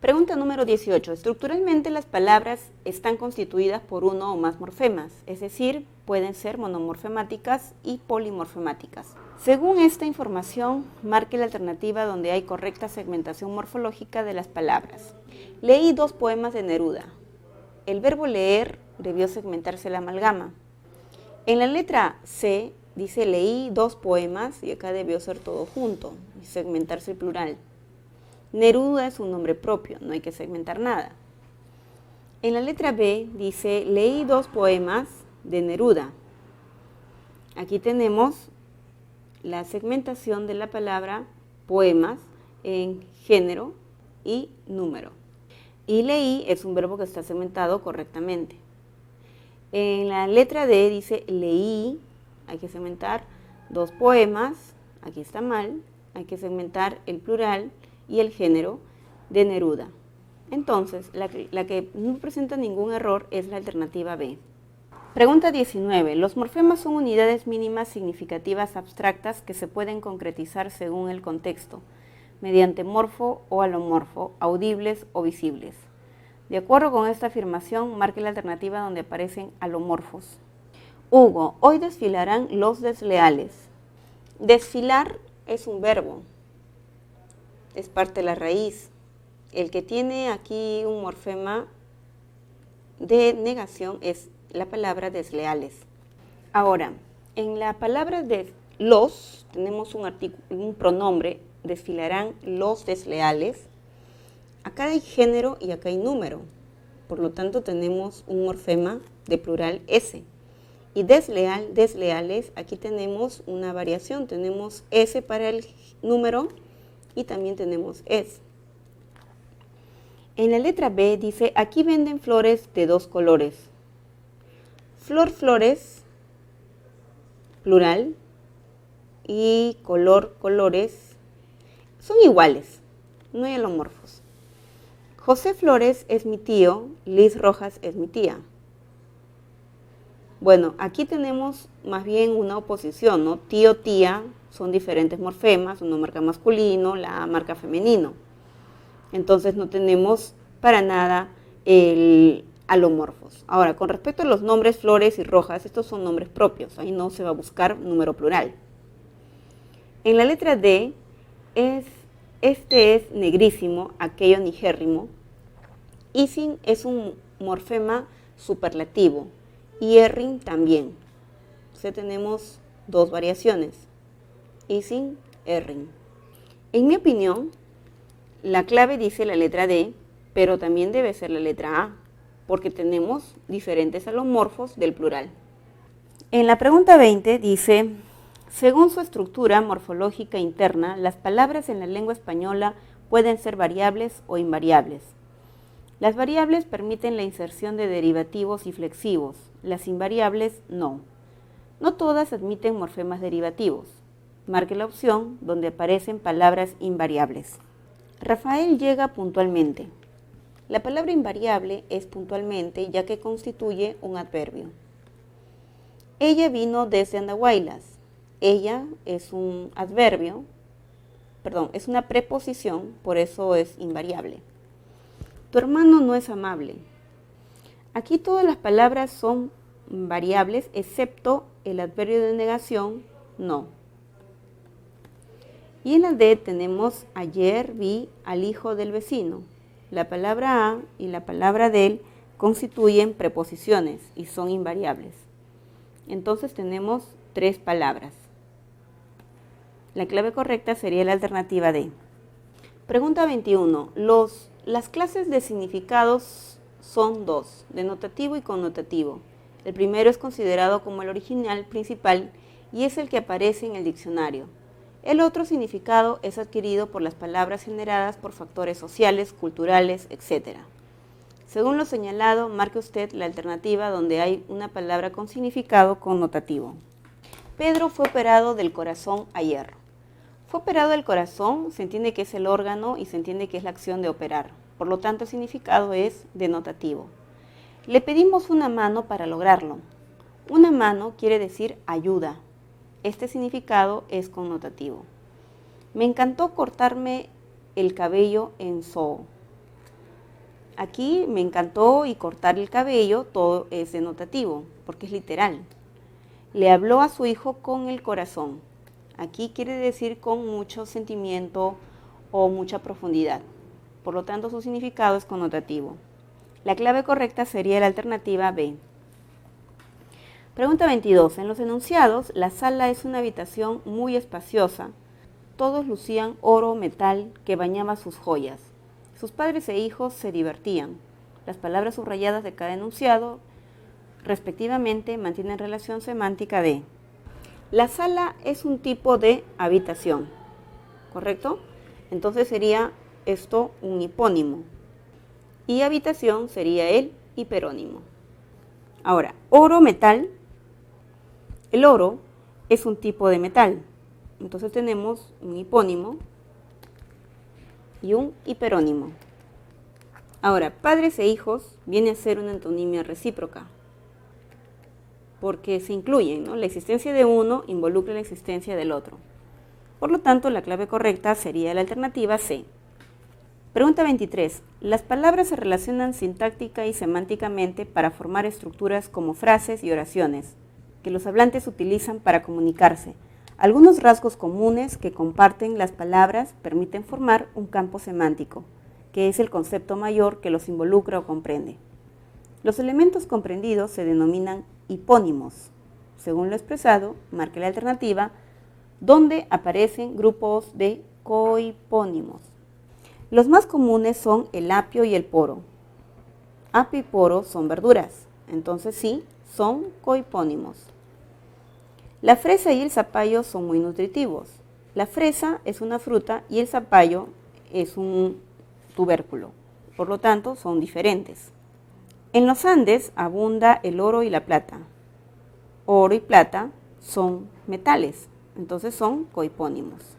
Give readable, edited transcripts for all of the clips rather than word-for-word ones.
Pregunta número 18. Estructuralmente las palabras están constituidas por uno o más morfemas, es decir, pueden ser monomorfemáticas y polimorfemáticas. Según esta información, marque la alternativa donde hay correcta segmentación morfológica de las palabras. Leí 2 poemas de Neruda. El verbo leer debió segmentarse la amalgama. En la letra C dice leí 2 poemas y acá debió ser todo junto y segmentarse el plural. Neruda es un nombre propio, no hay que segmentar nada. En la letra B dice leí 2 poemas de Neruda. Aquí tenemos la segmentación de la palabra poemas en género y número. Y leí es un verbo que está segmentado correctamente. En la letra D dice leí, hay que segmentar 2 poemas, aquí está mal, hay que segmentar el plural y el género de Neruda. Entonces, la que no presenta ningún error es la alternativa B. Pregunta 19. Los morfemas son unidades mínimas significativas abstractas que se pueden concretizar según el contexto, mediante morfo o alomorfo, audibles o visibles. De acuerdo con esta afirmación, marque la alternativa donde aparecen alomorfos. Hugo, hoy desfilarán los desleales. Desfilar es un verbo, es parte de la raíz. El que tiene aquí un morfema de negación es la palabra desleales. Ahora, en la palabra de los tenemos un pronombre, desfilarán los desleales. Acá hay género y acá hay número, por lo tanto tenemos un morfema de plural S. Y desleal, desleales, aquí tenemos una variación, tenemos S para el número y también tenemos S. En la letra B dice, aquí venden flores de 2 colores. Flor, flores, plural, y color, colores, son iguales, no hay alomorfos. José Flores es mi tío, Liz Rojas es mi tía. Bueno, aquí tenemos más bien una oposición, ¿no? Tío, tía son diferentes morfemas, uno marca masculino, la marca femenino. Entonces no tenemos para nada el alomorfos. Ahora, con respecto a los nombres Flores y Rojas, estos son nombres propios, ahí no se va a buscar número plural. En la letra D, este es negrísimo, aquello nigérrimo. Isin es un morfema superlativo y errin también. Entonces tenemos 2 variaciones, isin, errin. En mi opinión, la clave dice la letra D, pero también debe ser la letra A, porque tenemos diferentes alomorfos del plural. En la pregunta 20 dice, según su estructura morfológica interna, las palabras en la lengua española pueden ser variables o invariables. Las variables permiten la inserción de derivativos y flexivos, las invariables no. No todas admiten morfemas derivativos. Marque la opción donde aparecen palabras invariables. Rafael llega puntualmente. La palabra invariable es puntualmente ya que constituye un adverbio. Ella vino desde Andahuaylas. Ella es un adverbio, es una preposición, por eso es invariable. Tu hermano no es amable. Aquí todas las palabras son variables excepto el adverbio de negación, no. Y en la D tenemos ayer vi al hijo del vecino. La palabra a y la palabra del constituyen preposiciones y son invariables. Entonces tenemos 3 palabras. La clave correcta sería la alternativa D. Pregunta 21. Las clases de significados son 2, denotativo y connotativo. El primero es considerado como el original principal y es el que aparece en el diccionario. El otro significado es adquirido por las palabras generadas por factores sociales, culturales, etc. Según lo señalado, marque usted la alternativa donde hay una palabra con significado connotativo. Pedro fue operado del corazón ayer. Fue operado del corazón, se entiende que es el órgano y se entiende que es la acción de operar. Por lo tanto, el significado es denotativo. Le pedimos una mano para lograrlo. Una mano quiere decir ayuda. Este significado es connotativo. Me encantó cortarme el cabello en Soho. Aquí me encantó y cortar el cabello, todo es denotativo, porque es literal. Le habló a su hijo con el corazón. Aquí quiere decir con mucho sentimiento o mucha profundidad. Por lo tanto, su significado es connotativo. La clave correcta sería la alternativa B. Pregunta 22. En los enunciados, la sala es una habitación muy espaciosa. Todos lucían oro o metal que bañaba sus joyas. Sus padres e hijos se divertían. Las palabras subrayadas de cada enunciado, respectivamente, mantienen relación semántica de. La sala es un tipo de habitación, ¿correcto? Entonces sería esto un hipónimo. Y habitación sería el hiperónimo. Ahora, oro, metal. El oro es un tipo de metal. Entonces tenemos un hipónimo y un hiperónimo. Ahora, padres e hijos viene a ser una antonimia recíproca, porque se incluyen, ¿no? La existencia de uno involucra la existencia del otro. Por lo tanto, la clave correcta sería la alternativa C. Pregunta 23. Las palabras se relacionan sintáctica y semánticamente para formar estructuras como frases y oraciones, que los hablantes utilizan para comunicarse. Algunos rasgos comunes que comparten las palabras permiten formar un campo semántico, que es el concepto mayor que los involucra o comprende. Los elementos comprendidos se denominan hipónimos. Según lo expresado, marque la alternativa donde aparecen grupos de cohipónimos. Los más comunes son el apio y el poro. Apio y poro son verduras, entonces sí, son cohipónimos. La fresa y el zapallo son muy nutritivos. La fresa es una fruta y el zapallo es un tubérculo, por lo tanto son diferentes. En los Andes abunda el oro y la plata. Oro y plata son metales, entonces son cohipónimos.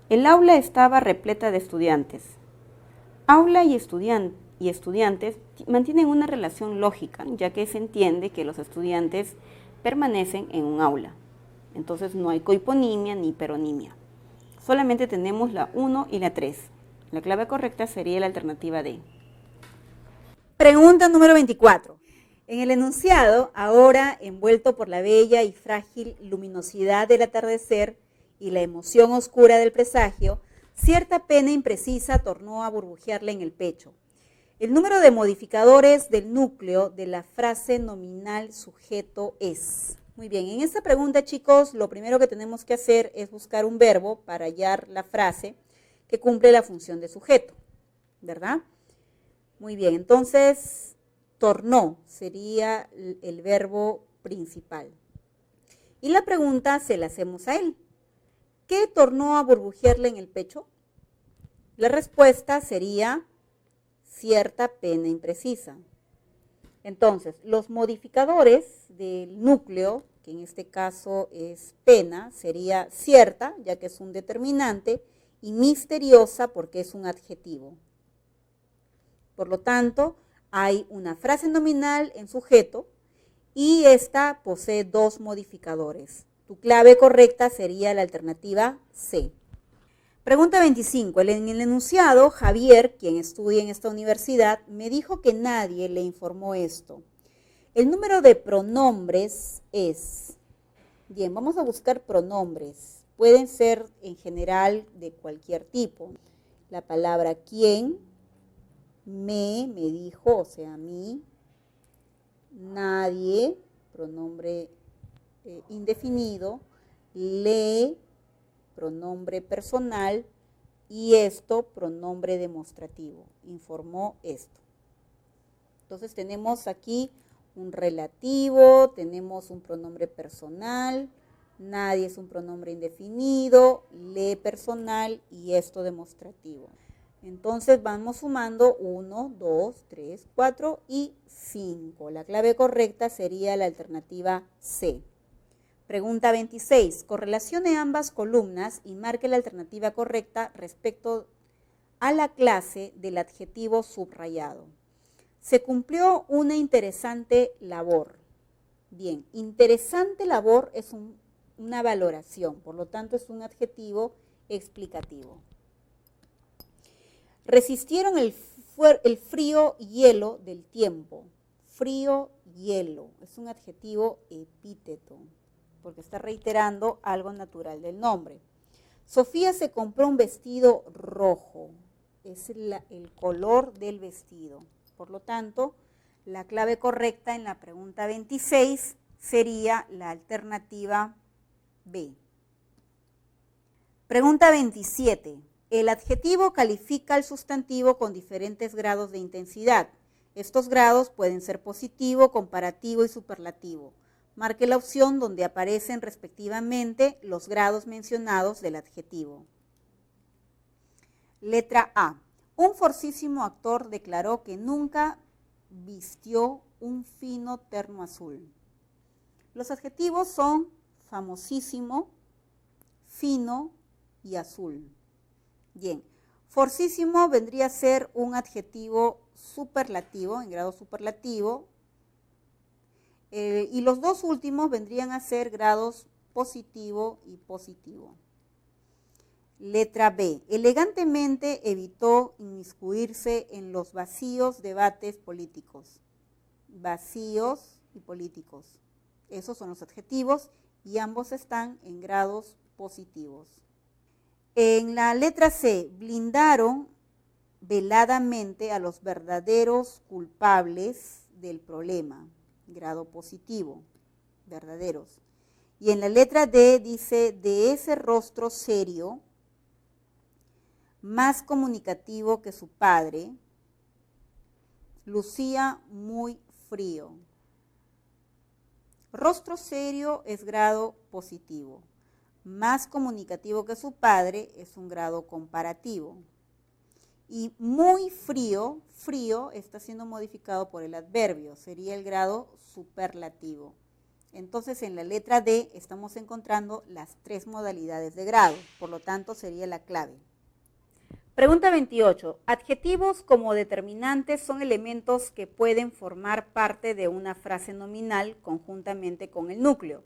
El aula estaba repleta de estudiantes. Aula y estudiantes mantienen una relación lógica, ya que se entiende que los estudiantes permanecen en un aula. Entonces no hay cohiponimia ni hiperonimia. Solamente tenemos la 1 y la 3. La clave correcta sería la alternativa D. Pregunta número 24. En el enunciado, ahora envuelto por la bella y frágil luminosidad del atardecer y la emoción oscura del presagio, cierta pena imprecisa tornó a burbujearle en el pecho. El número de modificadores del núcleo de la frase nominal sujeto es. Muy bien, en esta pregunta, chicos, lo primero que tenemos que hacer es buscar un verbo para hallar la frase que cumple la función de sujeto, ¿verdad? Muy bien, entonces, tornó sería el verbo principal. Y la pregunta se la hacemos a él. ¿Qué tornó a burbujearle en el pecho? La respuesta sería cierta pena imprecisa. Entonces, los modificadores del núcleo, que en este caso es pena, sería cierta, ya que es un determinante, y misteriosa porque es un adjetivo. Por lo tanto, hay una frase nominal en sujeto y esta posee dos modificadores. Tu clave correcta sería la alternativa C. Pregunta 25. En el enunciado, Javier, quien estudia en esta universidad, me dijo que nadie le informó esto. El número de pronombres es. Bien, vamos a buscar pronombres. Pueden ser en general de cualquier tipo. La palabra quién, me dijo, o sea, a mí, nadie, pronombre indefinido, le, pronombre personal, y esto, pronombre demostrativo, informó esto. Entonces tenemos aquí un relativo, tenemos un pronombre personal, nadie es un pronombre indefinido, le personal y esto demostrativo. Entonces vamos sumando 1, 2, 3, 4 y 5. La clave correcta sería la alternativa C. Pregunta 26. Correlacione ambas columnas y marque la alternativa correcta respecto a la clase del adjetivo subrayado. Se cumplió una interesante labor. Bien, interesante labor es una valoración, por lo tanto es un adjetivo explicativo. Resistieron el el frío hielo del tiempo. Frío hielo es un adjetivo epíteto porque está reiterando algo natural del nombre. Sofía se compró un vestido rojo. Es el color del vestido. Por lo tanto, la clave correcta en la pregunta 26 sería la alternativa B. Pregunta 27. El adjetivo califica al sustantivo con diferentes grados de intensidad. Estos grados pueden ser positivo, comparativo y superlativo. Marque la opción donde aparecen respectivamente los grados mencionados del adjetivo. Letra A. Un fortísimo actor declaró que nunca vistió un fino terno azul. Los adjetivos son famosísimo, fino y azul. Bien, fortísimo vendría a ser un adjetivo superlativo, en grado superlativo, y los dos últimos vendrían a ser grados positivo y positivo. Letra B. Elegantemente evitó inmiscuirse en los vacíos debates políticos. Vacíos y políticos. Esos son los adjetivos y ambos están en grados positivos. En la letra C, blindaron veladamente a los verdaderos culpables del problema. Grado positivo, verdaderos. Y en la letra D dice, de ese rostro serio, más comunicativo que su padre, lucía muy frío. Rostro serio es grado positivo. Más comunicativo que su padre es un grado comparativo. Y muy frío, frío está siendo modificado por el adverbio, sería el grado superlativo. Entonces en la letra D estamos encontrando las tres modalidades de grado, por lo tanto sería la clave. Pregunta 28. Adjetivos como determinantes son elementos que pueden formar parte de una frase nominal conjuntamente con el núcleo.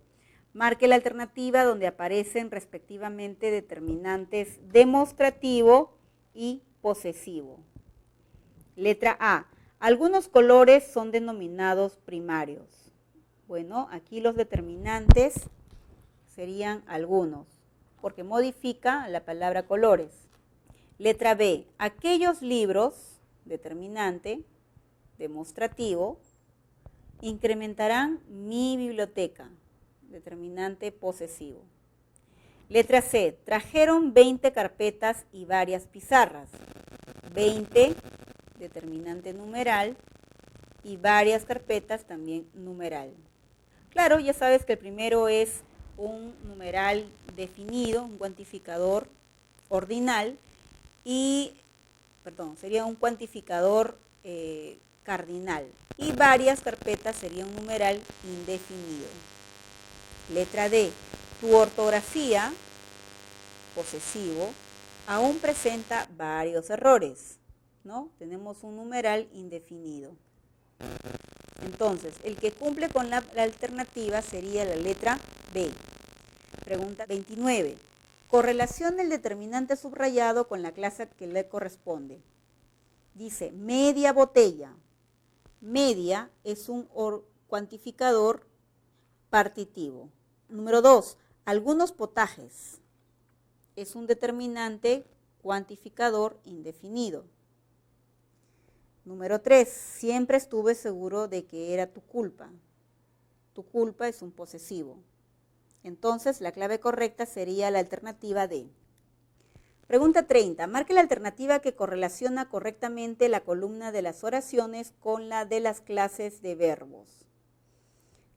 Marque la alternativa donde aparecen respectivamente determinantes demostrativo y posesivo. Letra A. Algunos colores son denominados primarios. Bueno, aquí los determinantes serían algunos, porque modifica la palabra colores. Letra B. Aquellos libros, determinante, demostrativo, incrementarán mi biblioteca, determinante posesivo. Letra C. Trajeron 20 carpetas y varias pizarras. 20, determinante numeral, y varias carpetas también numeral. Claro, ya sabes que el primero es un numeral definido, un cuantificador ordinal, sería un cuantificador cardinal. Y varias carpetas sería un numeral indefinido. Letra D. Tu ortografía, posesivo, aún presenta varios errores, ¿no? Tenemos un numeral indefinido. Entonces, el que cumple con la alternativa sería la letra B. Pregunta 29. Correlación del determinante subrayado con la clase que le corresponde. Dice, media botella. Media es un cuantificador partitivo. Número 2. Algunos potajes. Es un determinante cuantificador indefinido. Número 3. Siempre estuve seguro de que era tu culpa. Tu culpa es un posesivo. Entonces, la clave correcta sería la alternativa D. Pregunta 30. Marque la alternativa que correlaciona correctamente la columna de las oraciones con la de las clases de verbos.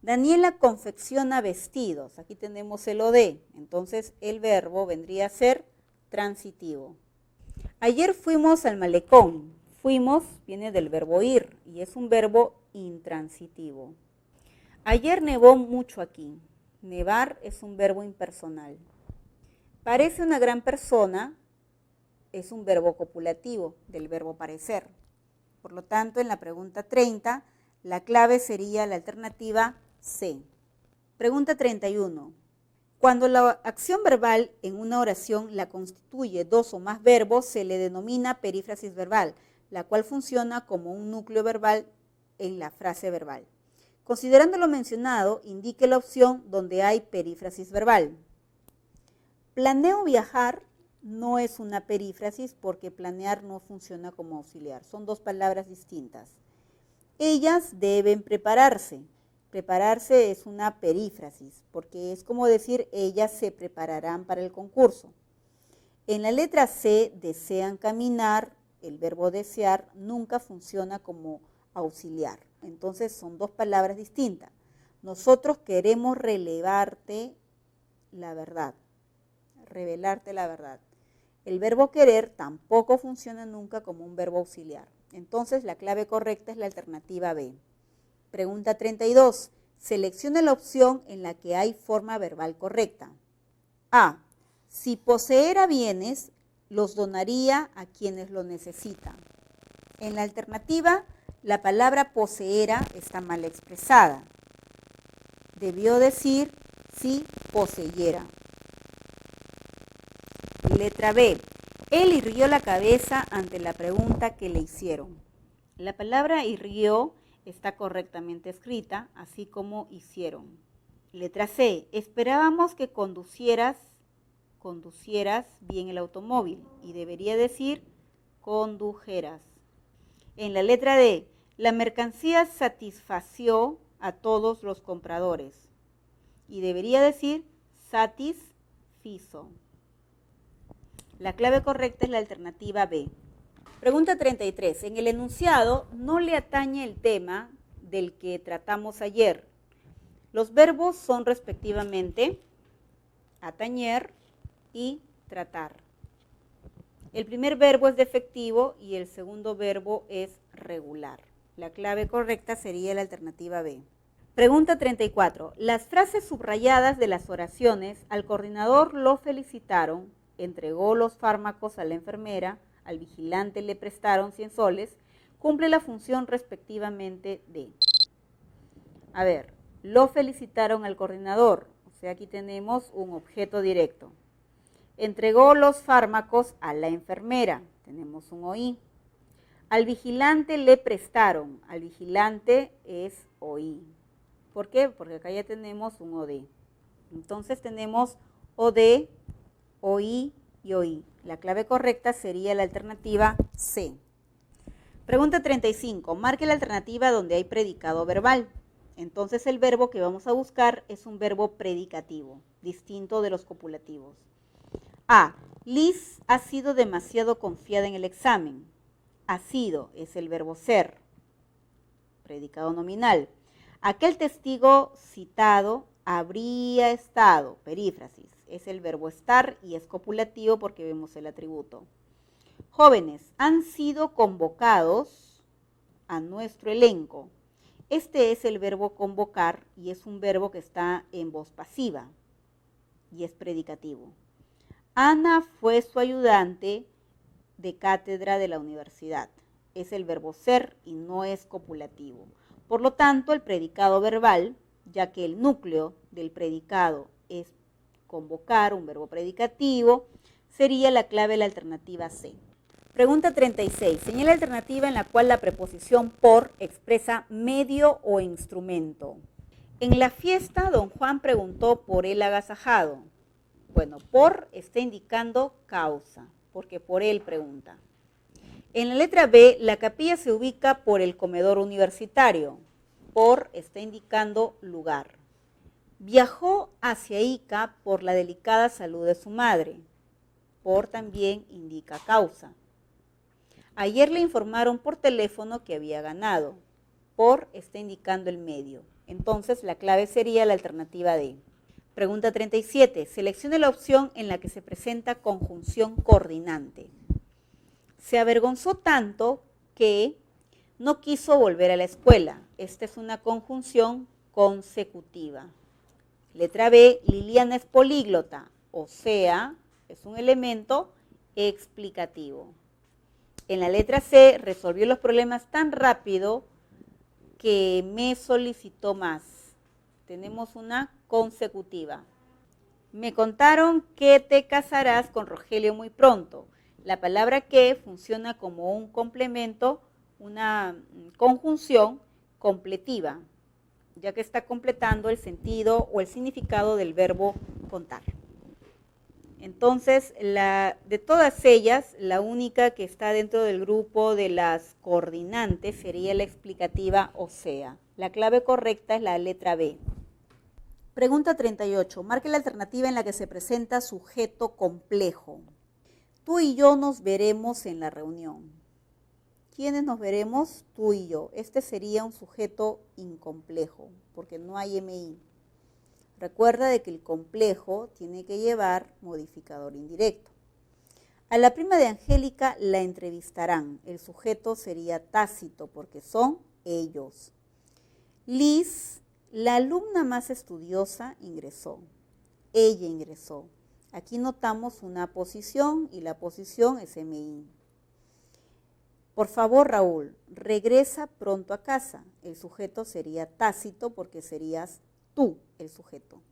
Daniela confecciona vestidos. Aquí tenemos el OD. Entonces, el verbo vendría a ser transitivo. Ayer fuimos al malecón. Fuimos viene del verbo ir y es un verbo intransitivo. Ayer nevó mucho aquí. Nevar es un verbo impersonal. Parece una gran persona es un verbo copulativo del verbo parecer. Por lo tanto, en la pregunta 30, la clave sería la alternativa C. Pregunta 31. Cuando la acción verbal en una oración la constituye dos o más verbos, se le denomina perífrasis verbal. la cual funciona como un núcleo verbal en la frase verbal. Considerando lo mencionado, indique la opción donde hay perífrasis verbal. Planeo viajar no es una perífrasis porque planear no funciona como auxiliar. Son dos palabras distintas. Ellas deben prepararse. Prepararse es una perífrasis porque es como decir ellas se prepararán para el concurso. En la letra C, desean caminar, el verbo desear nunca funciona como auxiliar. Entonces son dos palabras distintas. Nosotros queremos revelarte la verdad. Revelarte la verdad. El verbo querer tampoco funciona nunca como un verbo auxiliar. Entonces la clave correcta es la alternativa B. Pregunta 32. Seleccione la opción en la que hay forma verbal correcta. A. Si poseera bienes, los donaría a quienes lo necesitan. En la alternativa, la palabra poseera está mal expresada. Debió decir si poseyera. Letra B. Él irguió la cabeza ante la pregunta que le hicieron. La palabra irguió está correctamente escrita, así como hicieron. Letra C. Esperábamos que conducieras bien el automóvil y debería decir condujeras. En la letra D, la mercancía satisfació a todos los compradores y debería decir satisfizo. La clave correcta es la alternativa B. Pregunta 33. En el enunciado no le atañe el tema del que tratamos ayer. Los verbos son respectivamente atañer y tratar. El primer verbo es defectivo y el segundo verbo es regular. La clave correcta sería la alternativa B. Pregunta 34. Las frases subrayadas de las oraciones, al coordinador lo felicitaron, entregó los fármacos a la enfermera, al vigilante le prestaron 100 soles, cumple la función respectivamente de. A ver, lo felicitaron al coordinador, o sea, aquí tenemos un objeto directo. Entregó los fármacos a la enfermera, tenemos un OI. Al vigilante le prestaron, al vigilante es OI. ¿Por qué? Porque acá ya tenemos un OD. Entonces tenemos OD, OI y OI. La clave correcta sería la alternativa C. Pregunta 35. Marque la alternativa donde hay predicado verbal. Entonces el verbo que vamos a buscar es un verbo predicativo, distinto de los copulativos. A. Liz ha sido demasiado confiada en el examen. Ha sido es el verbo ser, predicado nominal. Aquel testigo citado habría estado, perífrasis, es el verbo estar y es copulativo porque vemos el atributo. Jóvenes han sido convocados a nuestro elenco. Este es el verbo convocar y es un verbo que está en voz pasiva y es predicativo. Ana fue su ayudante de cátedra de la universidad. Es el verbo ser y no es copulativo. Por lo tanto, el predicado verbal, ya que el núcleo del predicado es convocar, un verbo predicativo, sería la clave de la alternativa C. Pregunta 36. Señala la alternativa en la cual la preposición por expresa medio o instrumento. En la fiesta, don Juan preguntó por el agasajado. Bueno, por está indicando causa, porque por él pregunta. En la letra B, la capilla se ubica por el comedor universitario. Por está indicando lugar. Viajó hacia Ica por la delicada salud de su madre. Por también indica causa. Ayer le informaron por teléfono que había ganado. Por está indicando el medio. Entonces la clave sería la alternativa D. Pregunta 37. Seleccione la opción en la que se presenta conjunción coordinante. Se avergonzó tanto que no quiso volver a la escuela. Esta es una conjunción consecutiva. Letra B. Liliana es políglota, o sea, es un elemento explicativo. En la letra C, resolvió los problemas tan rápido que me solicitó más. Tenemos una consecutiva. Me contaron que te casarás con Rogelio muy pronto. La palabra que funciona como un complemento, una conjunción completiva, ya que está completando el sentido o el significado del verbo contar. Entonces, de todas ellas, la única que está dentro del grupo de las coordinantes sería la explicativa o sea. La clave correcta es la letra B. Pregunta 38. Marque la alternativa en la que se presenta sujeto complejo. Tú y yo nos veremos en la reunión. ¿Quiénes nos veremos? Tú y yo. Este sería un sujeto incomplejo, porque no hay MI. Recuerda de que el complejo tiene que llevar modificador indirecto. A la prima de Angélica la entrevistarán. El sujeto sería tácito, porque son ellos. Liz, la alumna más estudiosa, ingresó. Ella ingresó. Aquí notamos una posición y la posición es MI. Por favor, Raúl, regresa pronto a casa. El sujeto sería tácito porque serías tú el sujeto.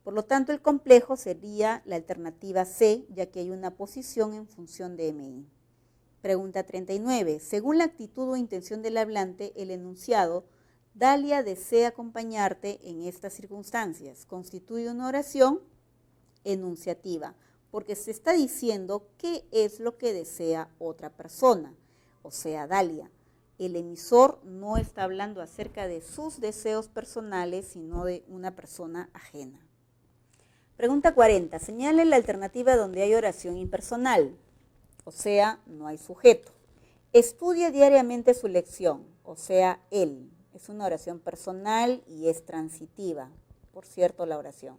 Por lo tanto, el complejo sería la alternativa C, ya que hay una posición en función de MI. Pregunta 39. Según la actitud o intención del hablante, el enunciado, Dalia desea acompañarte en estas circunstancias, constituye una oración enunciativa, porque se está diciendo qué es lo que desea otra persona, o sea, Dalia. El emisor no está hablando acerca de sus deseos personales, sino de una persona ajena. Pregunta 40. Señale la alternativa donde hay oración impersonal, o sea, no hay sujeto. Estudia diariamente su lección, o sea, él. Es una oración personal y es transitiva, por cierto, la oración.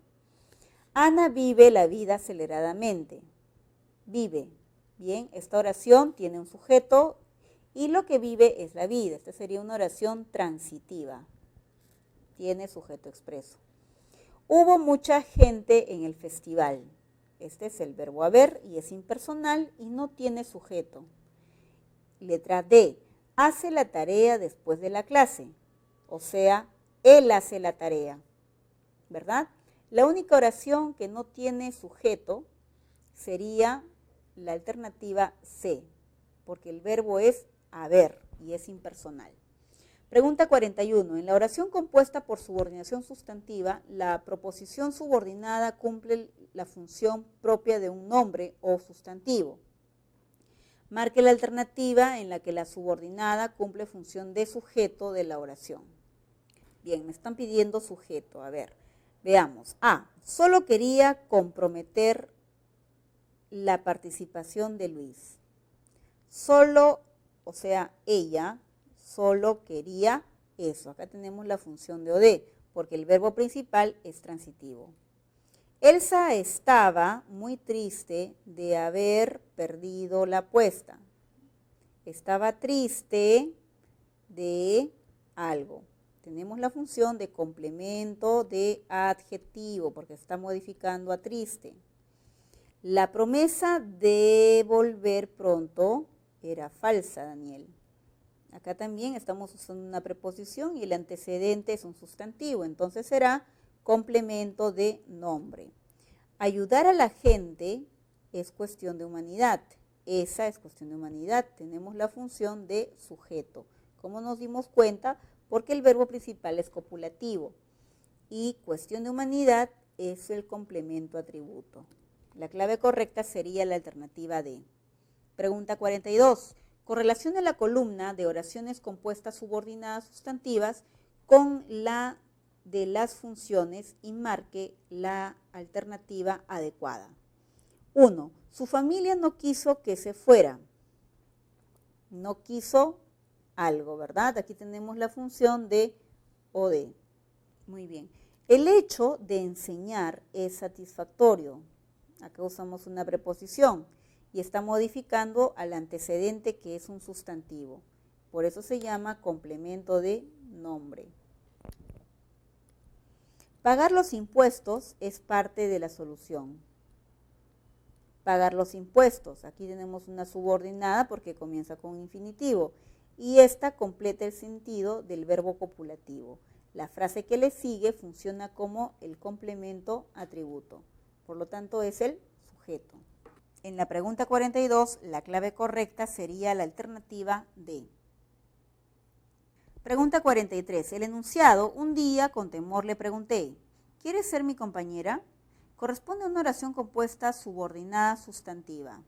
Ana vive la vida aceleradamente. Vive. Bien, esta oración tiene un sujeto y lo que vive es la vida. Esta sería una oración transitiva. Tiene sujeto expreso. Hubo mucha gente en el festival. Este es el verbo haber y es impersonal y no tiene sujeto. Letra D. Hace la tarea después de la clase. O sea, él hace la tarea. ¿Verdad? La única oración que no tiene sujeto sería la alternativa C, porque el verbo es haber y es impersonal. Pregunta 41. En la oración compuesta por subordinación sustantiva, la proposición subordinada cumple la función propia de un nombre o sustantivo. Marque la alternativa en la que la subordinada cumple función de sujeto de la oración. Bien, me están pidiendo sujeto. A ver, veamos. A. Solo quería comprometer la participación de Luis. Solo, o sea, ella solo quería eso. Acá tenemos la función de OD, porque el verbo principal es transitivo. Elsa estaba muy triste de haber perdido la apuesta. Estaba triste de algo. Tenemos la función de complemento de adjetivo, porque está modificando a triste. La promesa de volver pronto era falsa, Daniel. Acá también estamos usando una preposición y el antecedente es un sustantivo, entonces será complemento de nombre. Ayudar a la gente es cuestión de humanidad. Esa es cuestión de humanidad. Tenemos la función de sujeto. ¿Cómo nos dimos cuenta? Porque el verbo principal es copulativo y cuestión de humanidad es el complemento atributo. La clave correcta sería la alternativa D. Pregunta 42. Correlacione la columna de oraciones compuestas subordinadas sustantivas con la de las funciones y marque la alternativa adecuada. 1. Su familia no quiso que se fuera. No quiso algo, ¿verdad? Aquí tenemos la función de OD. Muy bien. El hecho de enseñar es satisfactorio. Acá usamos una preposición y está modificando al antecedente que es un sustantivo. Por eso se llama complemento de nombre. Pagar los impuestos es parte de la solución. Pagar los impuestos. Aquí tenemos una subordinada porque comienza con infinitivo y esta completa el sentido del verbo copulativo. La frase que le sigue funciona como el complemento atributo. Por lo tanto, es el sujeto. En la pregunta 42, la clave correcta sería la alternativa D. Pregunta 43. El enunciado, un día con temor le pregunté, ¿quieres ser mi compañera? Corresponde a una oración compuesta subordinada sustantiva.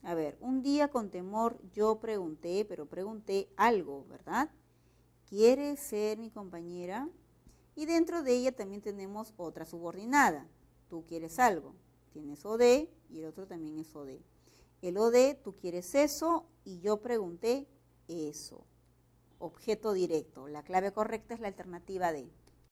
A ver, un día con temor yo pregunté, pero pregunté algo, ¿verdad? ¿Quieres ser mi compañera? Y dentro de ella también tenemos otra subordinada. Tú quieres algo. Tienes OD y el otro también es OD. El OD, tú quieres eso y yo pregunté eso. Objeto directo. La clave correcta es la alternativa D.